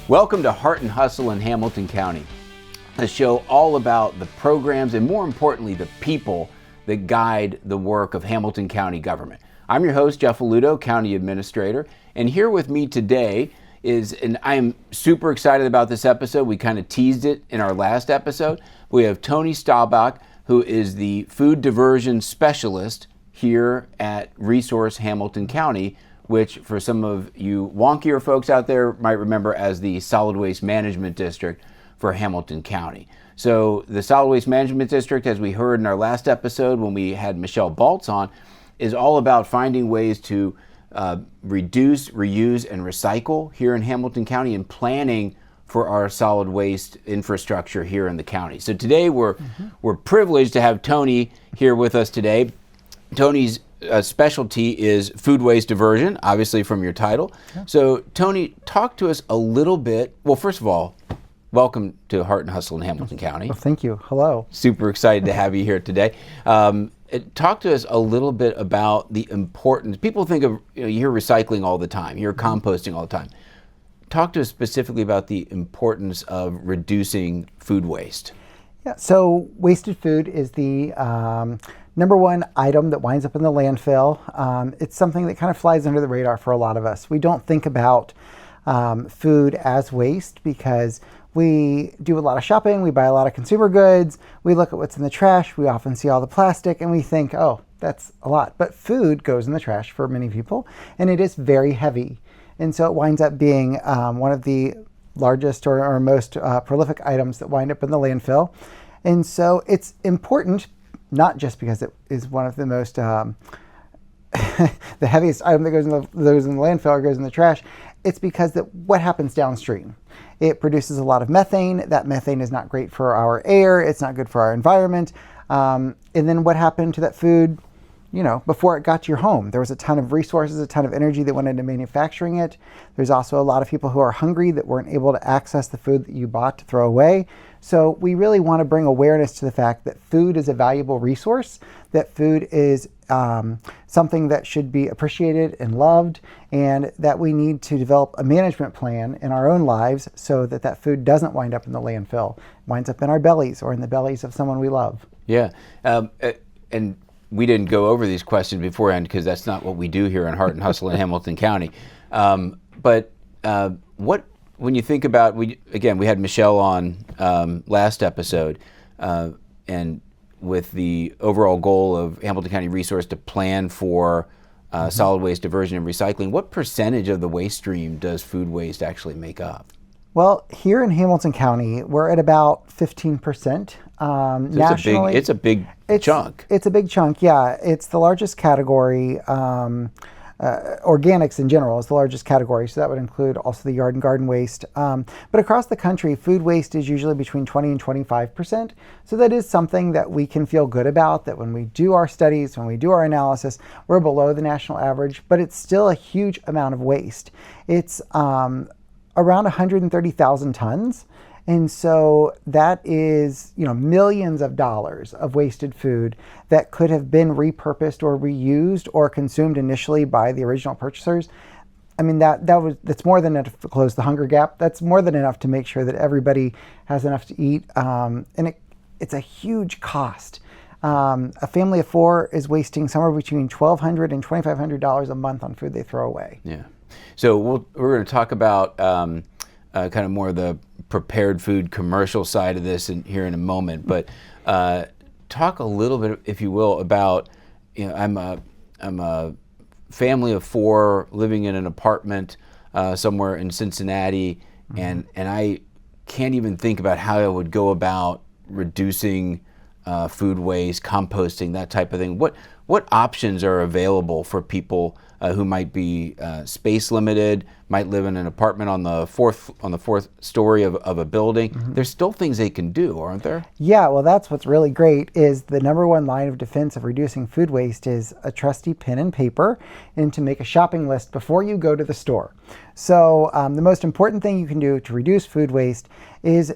Welcome to Heart and Hustle in Hamilton County, a show all about the programs and, more importantly, the people that guide the work of Hamilton County government. I'm your host, Jeff Aludo, County Administrator, and here with me today is, and I am super excited about this episode. We kind of teased it in our last episode. We have Tony Staubach, who is the Food Diversion Specialist here at Resource Hamilton County, which for some of you wonkier folks out there might remember as the Solid Waste Management District for Hamilton County. So the Solid Waste Management District, as we heard in our last episode when we had Michelle Baltz on, is all about finding ways to reduce, reuse, and recycle here in Hamilton County and planning for our solid waste infrastructure here in the county. So today we're privileged to have Tony here with us today. Tony's specialty is food waste diversion, obviously from your title. Yeah. So Tony, talk to us a little bit. Well, first of all, welcome to Heart and Hustle in Hamilton County. Well, thank you. Hello. Super excited to have you here today. Talk to us a little bit about the importance. People think of, you hear recycling all the time, you hear composting all the time. Talk to us specifically about the importance of reducing food waste. Yeah, so wasted food is the number one item that winds up in the landfill. It's something that kind of flies under the radar for a lot of us. We don't think about food as waste because we do a lot of shopping, we buy a lot of consumer goods, we look at what's in the trash, we often see all the plastic and we think, oh, that's a lot. But food goes in the trash for many people and it is very heavy. And so it winds up being one of the largest or most prolific items that wind up in the landfill. And so it's important, not just because it is one of the most, the heaviest item that goes in the landfill or goes in the trash, it's because that what happens downstream. It produces a lot of methane. That methane is not great for our air. It's not good for our environment. And then what happened to that food, before it got to your home? There was a ton of resources, a ton of energy that went into manufacturing it. There's also a lot of people who are hungry that weren't able to access the food that you bought to throw away. So we really want to bring awareness to the fact that food is a valuable resource, that food is something that should be appreciated and loved, and that we need to develop a management plan in our own lives so that that food doesn't wind up in the landfill, winds up in our bellies or in the bellies of someone we love. Yeah, and we didn't go over these questions beforehand because that's not what we do here on Heart and Hustle in Hamilton County. But when you think about, we had Michelle on last episode, and with the overall goal of Hamilton County Resource to plan for solid waste diversion and recycling, what percentage of the waste stream does food waste actually make up? Well, here in Hamilton County, we're at about 15%. Nationally, it's a big chunk. It's a big chunk, yeah. It's the largest category. Organics in general is the largest category, so that would include also the yard and garden waste. But across the country, food waste is usually between 20 and 25%. So that is something that we can feel good about, that when we do our studies, when we do our analysis, we're below the national average, but it's still a huge amount of waste. It's around 130,000 tons. And so that is, millions of dollars of wasted food that could have been repurposed or reused or consumed initially by the original purchasers. I mean, that's more than enough to close the hunger gap. That's more than enough to make sure that everybody has enough to eat. And it's a huge cost. A family of four is wasting somewhere between $1,200 and $2,500 a month on food they throw away. Yeah. So we're going to talk about kind of more of the prepared food commercial side of this here in a moment, but talk a little bit, if you will, about, I'm a family of four living in an apartment somewhere in Cincinnati, and I can't even think about how I would go about reducing food waste, composting, that type of thing. What options are available for people who might be space limited, might live in an apartment on the fourth story of a building? There's still things they can do, aren't there? Yeah, well, that's what's really great is the number one line of defense of reducing food waste is a trusty pen and paper and to make a shopping list before you go to the store. So the most important thing you can do to reduce food waste is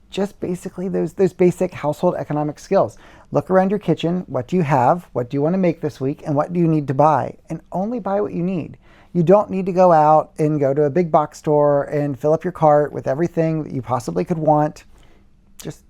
just basically those basic household economic skills. Look around your kitchen. What do you have? What do you want to make this week? And what do you need to buy? And only buy what you need. You don't need to go out and go to a big box store and fill up your cart with everything that you possibly could want. Just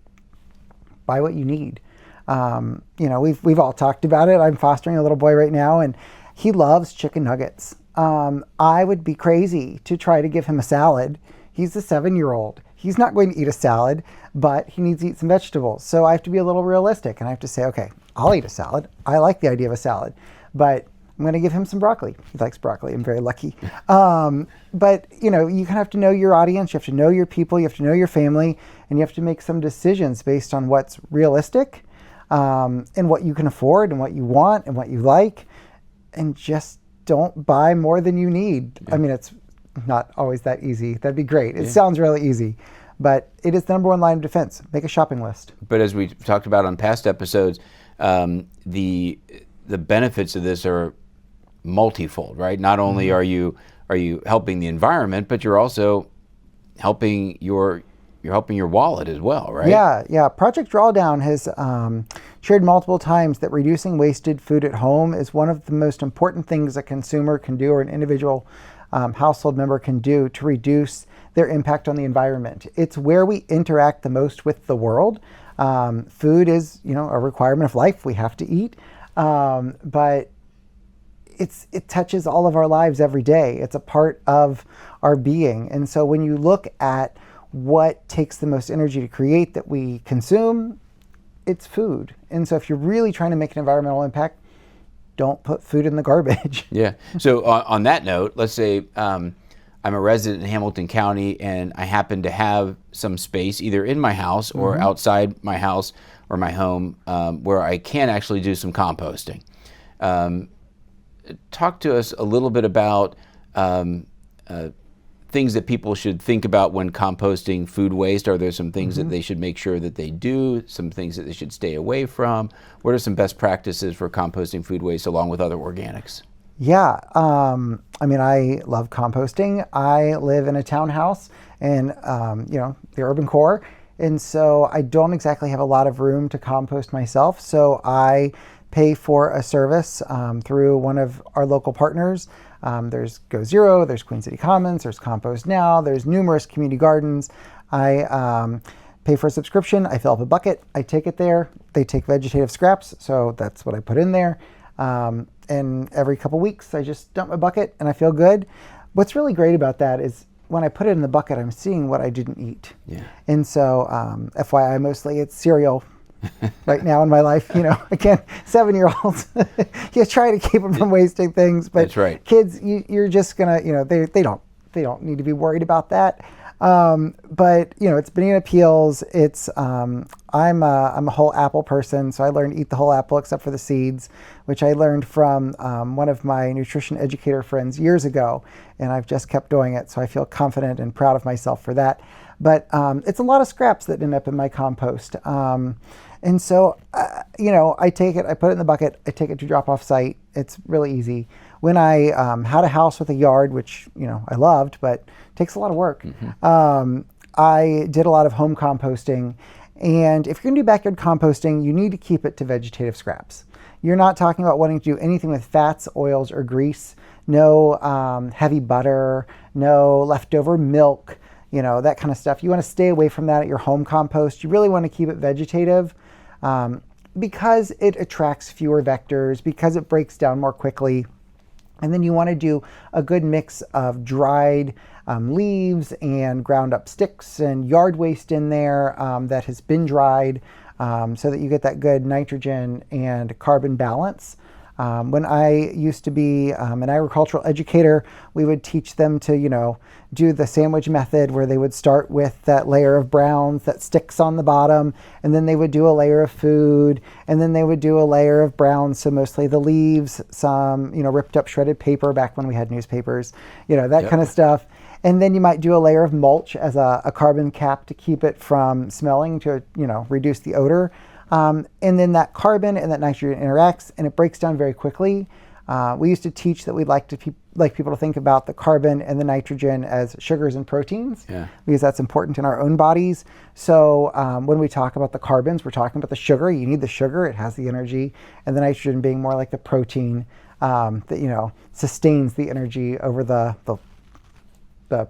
buy what you need. We've all talked about it. I'm fostering a little boy right now, and he loves chicken nuggets. I would be crazy to try to give him a salad. He's a 7-year-old. He's not going to eat a salad, but he needs to eat some vegetables. So I have to be a little realistic, and I have to say, okay, I'll eat a salad. I like the idea of a salad, but I'm going to give him some broccoli. He likes broccoli. I'm very lucky. But you kind of have to know your audience. You have to know your people. You have to know your family, and you have to make some decisions based on what's realistic, and what you can afford, and what you want, and what you like, and just don't buy more than you need. Yeah. I mean, it's not always that easy. That'd be great. It sounds really easy, but it is the number one line of defense. Make a shopping list. But as we talked about on past episodes, the benefits of this are multifold, right? Not only are you helping the environment, but you're also helping your wallet as well, right? Yeah. Project Drawdown has shared multiple times that reducing wasted food at home is one of the most important things a consumer can do, or an individual household member can do, to reduce their impact on the environment. It's where we interact the most with the world. Food is, a requirement of life. We have to eat, but it touches all of our lives every day. It's a part of our being. And so when you look at what takes the most energy to create that we consume, it's food. And so if you're really trying to make an environmental impact, don't put food in the garbage. Yeah. So on that note, let's say I'm a resident in Hamilton County and I happen to have some space either in my house or outside my house or my home where I can actually do some composting. Talk to us a little bit about things that people should think about when composting food waste. Are there some things that they should make sure that they do, some things that they should stay away from? What are some best practices for composting food waste along with other organics? Yeah, I love composting. I live in a townhouse in, the urban core, and so I don't exactly have a lot of room to compost myself, so I pay for a service through one of our local partners. There's Go Zero, there's Queen City Commons, there's Compost Now, there's numerous community gardens. I pay for a subscription, I fill up a bucket, I take it there. They take vegetative scraps, so that's what I put in there. And every couple weeks I just dump my bucket and I feel good. What's really great about that is when I put it in the bucket, I'm seeing what I didn't eat. Yeah. And so FYI, mostly it's cereal. Right now in my life, again, 7-year-olds, you try to keep them from wasting things, but that's right. Kids, you're just gonna, they don't need to be worried about that. But it's banana peels. It's I'm a whole apple person, so I learned to eat the whole apple except for the seeds, which I learned from one of my nutrition educator friends years ago, and I've just kept doing it, so I feel confident and proud of myself for that. But it's a lot of scraps that end up in my compost. And so, I take it, I put it in the bucket, I take it to drop off site. It's really easy. When I had a house with a yard, which, I loved, but takes a lot of work, I did a lot of home composting. And if you're gonna do backyard composting, you need to keep it to vegetative scraps. You're not talking about wanting to do anything with fats, oils, or grease. No heavy butter, no leftover milk, that kind of stuff. You want to stay away from that at your home compost. You really want to keep it vegetative because it attracts fewer vectors, because it breaks down more quickly. And then you want to do a good mix of dried leaves and ground up sticks and yard waste in there that has been dried so that you get that good nitrogen and carbon balance. When I used to be an agricultural educator, we would teach them to, do the sandwich method where they would start with that layer of browns that sticks on the bottom, and then they would do a layer of food, and then they would do a layer of browns, so mostly the leaves, some, ripped up shredded paper back when we had newspapers, that kind of stuff. And then you might do a layer of mulch as a carbon cap to keep it from smelling, to, reduce the odor. And then that carbon and that nitrogen interacts and it breaks down very quickly. We used to teach that we'd like people to think about the carbon and the nitrogen as sugars and proteins, because that's important in our own bodies. So when we talk about the carbons, we're talking about the sugar. You need the sugar; it has the energy, and the nitrogen being more like the protein that sustains the energy over the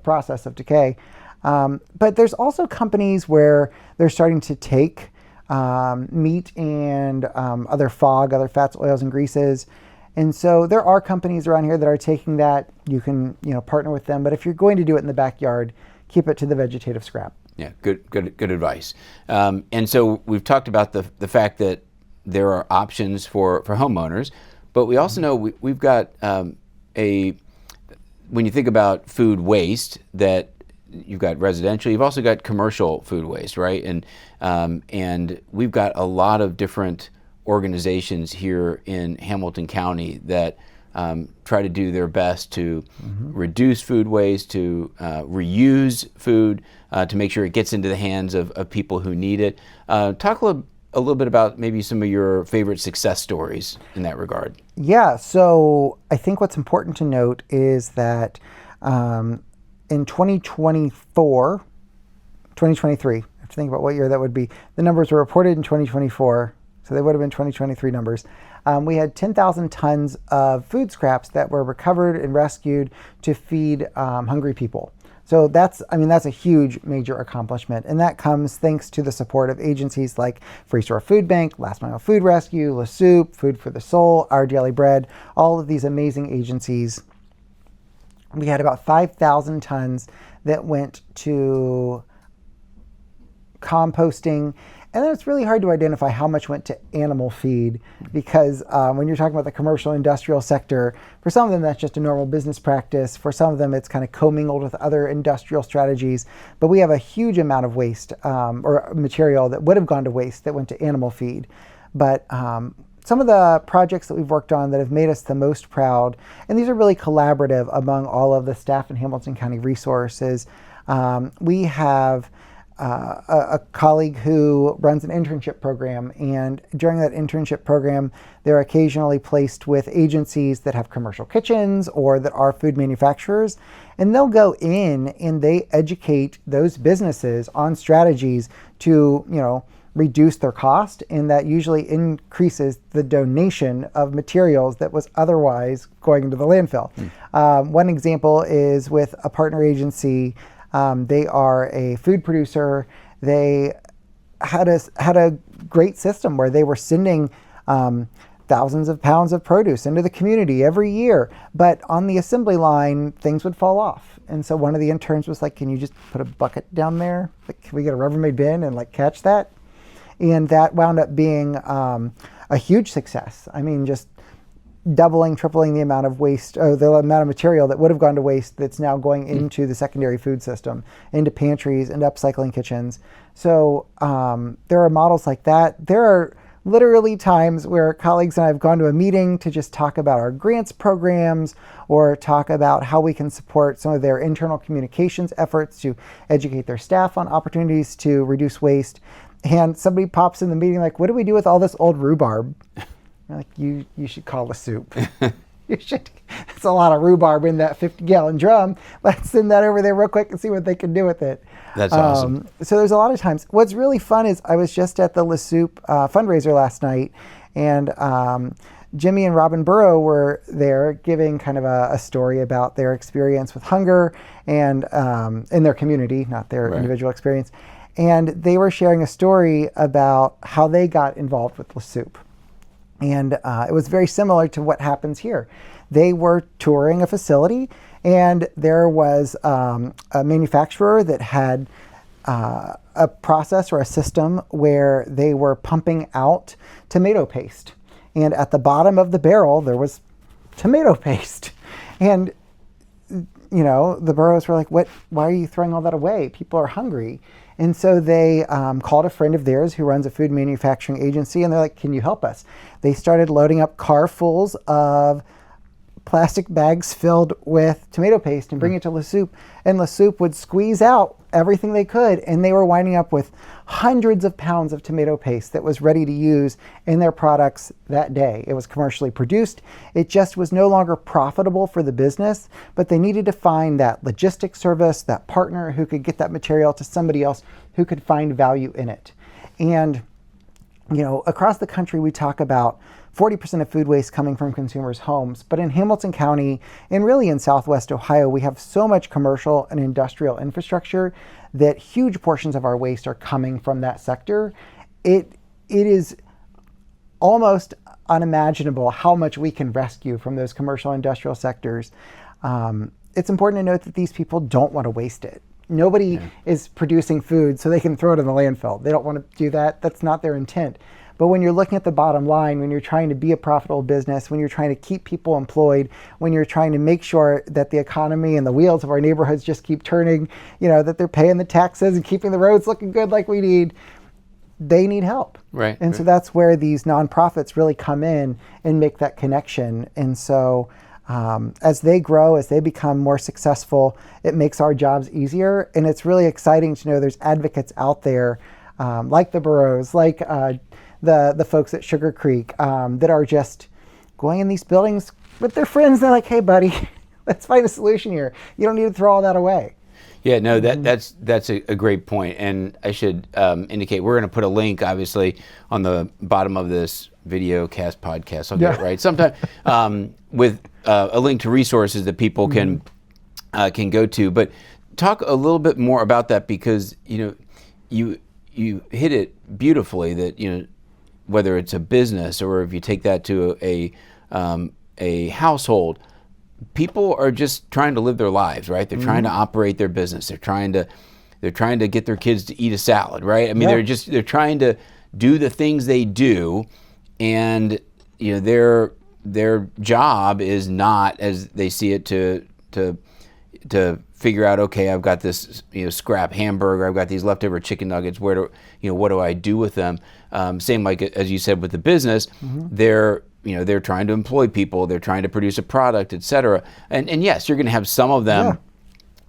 process of decay. But there's also companies where they're starting to take meat and other fats, oils, and greases. And so there are companies around here that are taking that. You can partner with them. But if you're going to do it in the backyard, keep it to the vegetative scrap. Yeah, good advice. And so we've talked about the fact that there are options for homeowners, but we also know we've got when you think about food waste, that you've got residential, you've also got commercial food waste, right? And we've got a lot of different organizations here in Hamilton County that try to do their best to reduce food waste, to reuse food, to make sure it gets into the hands of people who need it. Talk a little bit about maybe some of your favorite success stories in that regard. Yeah, so I think what's important to note is that in 2023, I have to think about what year that would be. The numbers were reported in 2024, so they would have been 2023 numbers. We had 10,000 tons of food scraps that were recovered and rescued to feed hungry people. So that's a huge major accomplishment, and that comes thanks to the support of agencies like Freestore Food Bank, Last Mile Food Rescue, La Soup, Food for the Soul, Our Daily Bread, all of these amazing agencies. We had about 5,000 tons that went to composting. And then it's really hard to identify how much went to animal feed, because when you're talking about the commercial industrial sector, for some of them that's just a normal business practice. For some of them it's kind of commingled with other industrial strategies. But we have a huge amount of waste or material that would have gone to waste that went to animal feed. But some of the projects that we've worked on that have made us the most proud, and these are really collaborative among all of the staff in Hamilton County Resources. We have a colleague who runs an internship program, and during that internship program they're occasionally placed with agencies that have commercial kitchens or that are food manufacturers, and they'll go in and they educate those businesses on strategies to reduce their cost, and that usually increases the donation of materials that was otherwise going into the landfill. One example is with a partner agency. They are a food producer. They had a great system where they were sending thousands of pounds of produce into the community every year, but on the assembly line, things would fall off. And so one of the interns was like, "Can you just put a bucket down there? Like, can we get a Rubbermaid bin and catch that?" And that wound up being a huge success. I mean, just doubling, tripling the amount of waste, the amount of material that would have gone to waste that's now going into the secondary food system, into pantries and upcycling kitchens. So there are models like that. There are literally times where colleagues and I have gone to a meeting to just talk about our grants programs or talk about how we can support some of their internal communications efforts to educate their staff on opportunities to reduce waste. And somebody pops in the meeting like, "What do we do with all this old rhubarb?" I'm like, you should call La Soup. You should. It's a lot of rhubarb in that 50-gallon drum. Let's send that over there real quick and see what they can do with it. That's awesome. So there's a lot of times. What's really fun is I was just at the La Soup fundraiser last night, and Jimmy and Robin Burrow were there giving kind of a story about their experience with hunger and in their community, not their individual experience. And they were sharing a story about how they got involved with La Soup. And it was very similar to what happens here. They were touring a facility, and there was a manufacturer that had a process or a system where they were pumping out tomato paste. And at the bottom of the barrel, there was tomato paste. And, the Burrows were like, why are you throwing all that away? People are hungry. And so they called a friend of theirs who runs a food manufacturing agency, and they're like, "Can you help us?" They started loading up carfuls of plastic bags filled with tomato paste and bringing it to La Soup. And La Soupe would squeeze out everything they could, and they were winding up with hundreds of pounds of tomato paste that was ready to use in their products that day. It was commercially produced. It just was no longer profitable for the business, but they needed to find that logistics service, that partner who could get that material to somebody else who could find value in it. And across the country, we talk about 40% of food waste coming from consumers' homes. But in Hamilton County, and really in Southwest Ohio, we have so much commercial and industrial infrastructure that huge portions of our waste are coming from that sector. It is almost unimaginable how much we can rescue from those commercial industrial sectors. It's important to note that these people don't want to waste it. Nobody is producing food so they can throw it in the landfill. They don't want to do that. That's not their intent. But when you're looking at the bottom line, when you're trying to be a profitable business, when you're trying to keep people employed, when you're trying to make sure that the economy and the wheels of our neighborhoods just keep turning, that they're paying the taxes and keeping the roads looking good like we need, they need help. Right. And so that's where these nonprofits really come in and make that connection. And so as they grow, as they become more successful, it makes our jobs easier. And it's really exciting to know there's advocates out there like the Burrows, like the folks at Sugar Creek that are just going in these buildings with their friends. They're like, hey, buddy, let's find a solution here. You don't need to throw all that away. Yeah, no, that's a great point. And I should indicate, we're going to put a link, obviously, on the bottom of this video cast podcast. I'll get it right sometime, with a link to resources that people can go to. But talk a little bit more about that, because you hit it beautifully that whether it's a business or if you take that to a household, people are just trying to live their lives, right? They're trying to operate their business. They're trying to get their kids to eat a salad, right? I mean, they're trying to do the things they do, and their job is not, as they see it, to figure out, okay, I've got this scrap hamburger, I've got these leftover chicken nuggets, what do I do with them? Same like as you said with the business, they're trying to employ people, they're trying to produce a product, et cetera. And yes, you're going to have some of them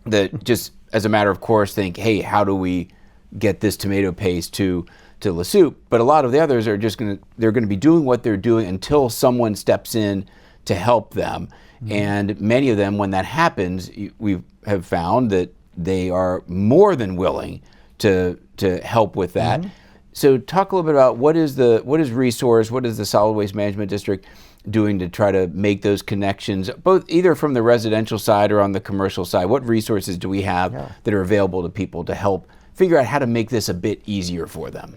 that just as a matter of course think, hey, how do we get this tomato paste to La Soupe? But a lot of the others are they're going to be doing what they're doing until someone steps in to help them. And many of them, when that happens, we have found that they are more than willing to help with that. So talk a little bit about what is Resource, what is the Solid Waste Management District doing to try to make those connections, both either from the residential side or on the commercial side? What resources do we have that are available to people to help figure out how to make this a bit easier for them?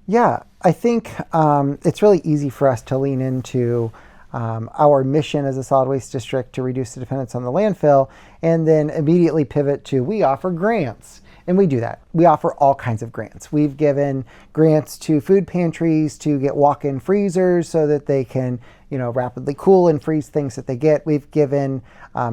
Yeah, I think it's really easy for us to lean into our mission as a solid waste district to reduce the dependence on the landfill, and then immediately pivot to, we offer grants. And we do that. We offer all kinds of grants. We've given grants to food pantries to get walk-in freezers so that they can, rapidly cool and freeze things that they get. We've given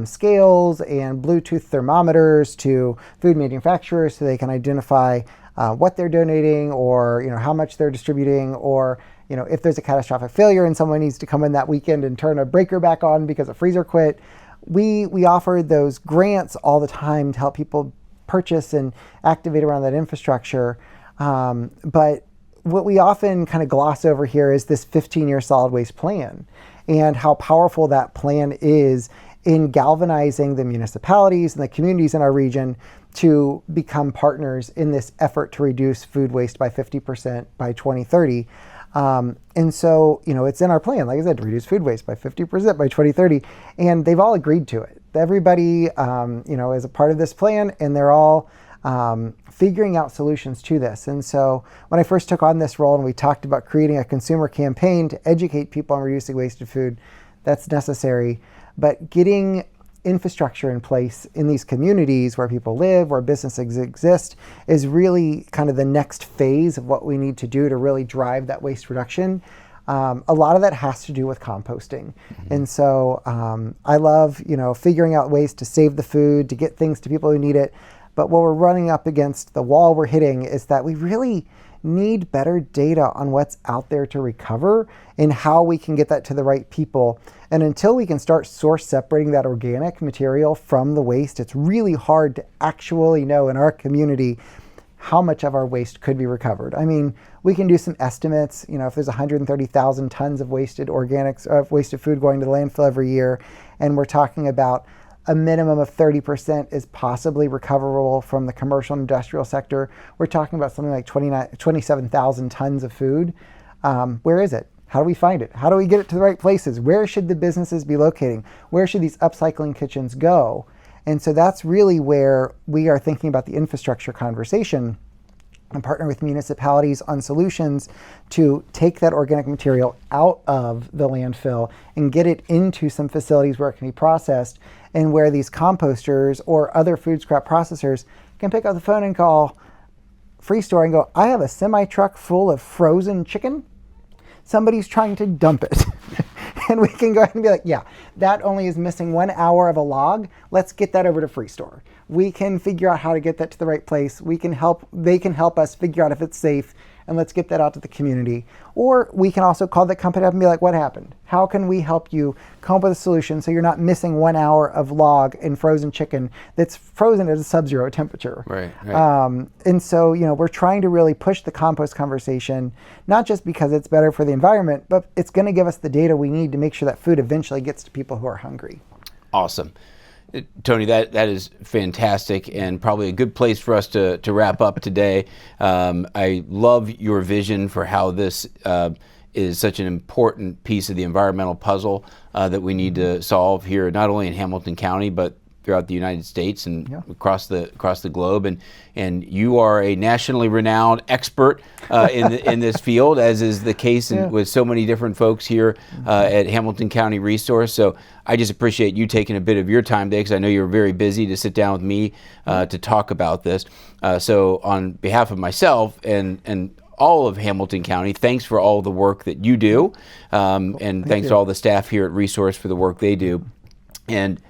scales and Bluetooth thermometers to food manufacturers so they can identify what they're donating, or how much they're distributing, or if there's a catastrophic failure and someone needs to come in that weekend and turn a breaker back on because a freezer quit. We offer those grants all the time to help people purchase and activate around that infrastructure. But what we often kind of gloss over here is this 15-year solid waste plan, and how powerful that plan is in galvanizing the municipalities and the communities in our region to become partners in this effort to reduce food waste by 50% by 2030. And so, it's in our plan, like I said, to reduce food waste by 50% by 2030, and they've all agreed to it. Everybody, is a part of this plan, and they're all figuring out solutions to this. And so when I first took on this role and we talked about creating a consumer campaign to educate people on reducing wasted food, that's necessary. But getting infrastructure in place in these communities where people live, where businesses exist, is really kind of the next phase of what we need to do to really drive that waste reduction. A lot of that has to do with composting. And so I love, figuring out ways to save the food, to get things to people who need it. But what we're running up against, the wall we're hitting, is that we really need better data on what's out there to recover and how we can get that to the right people. And until we can start source separating that organic material from the waste, it's really hard to actually know in our community how much of our waste could be recovered. I mean, we can do some estimates. You know, if there's 130,000 tons of wasted organics, wasted food going to the landfill every year, and we're talking about a minimum of 30% is possibly recoverable from the commercial and industrial sector, we're talking about something like 27,000 tons of food. Where is it? How do we find it? How do we get it to the right places? Where should the businesses be locating? Where should these upcycling kitchens go? And so that's really where we are thinking about the infrastructure conversation and partner with municipalities on solutions to take that organic material out of the landfill and get it into some facilities where it can be processed, and where these composters or other food scrap processors can pick up the phone and call Freestore and go, I have a semi-truck full of frozen chicken. Somebody's trying to dump it. And we can go ahead and be like, yeah, that only is missing 1 hour of a log. Let's get that over to Freestore. We can figure out how to get that to the right place. They can help us figure out if it's safe, and let's get that out to the community. Or we can also call the company up and be like, what happened? How can we help you come up with a solution so you're not missing 1 hour of log and frozen chicken that's frozen at a sub-zero temperature? Right. And so, we're trying to really push the compost conversation, not just because it's better for the environment, but it's going to give us the data we need to make sure that food eventually gets to people who are hungry. Awesome. Tony, that is fantastic, and probably a good place for us to wrap up today. I love your vision for how this is such an important piece of the environmental puzzle that we need to solve here, not only in Hamilton County, but throughout the United States and across the globe. And you are a nationally renowned expert in this field, as is the case with so many different folks here at Hamilton County Resource. So I just appreciate you taking a bit of your time today, because I know you're very busy, to sit down with me to talk about this. So on behalf of myself and all of Hamilton County, thanks for all the work that you do, and thanks to all the staff here at Resource for the work they do. And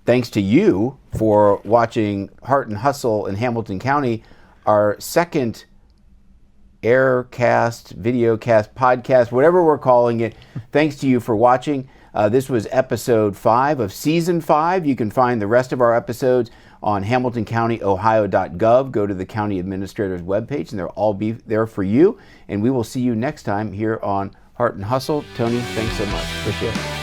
thanks to you for watching Heart and Hustle in Hamilton County, our second aircast, videocast, podcast, whatever we're calling it. Thanks to you for watching. This was episode 5 of season 5. You can find the rest of our episodes on hamiltoncountyohio.gov. Go to the county administrator's webpage, and they'll all be there for you. And we will see you next time here on Heart and Hustle. Tony, thanks so much. Appreciate it.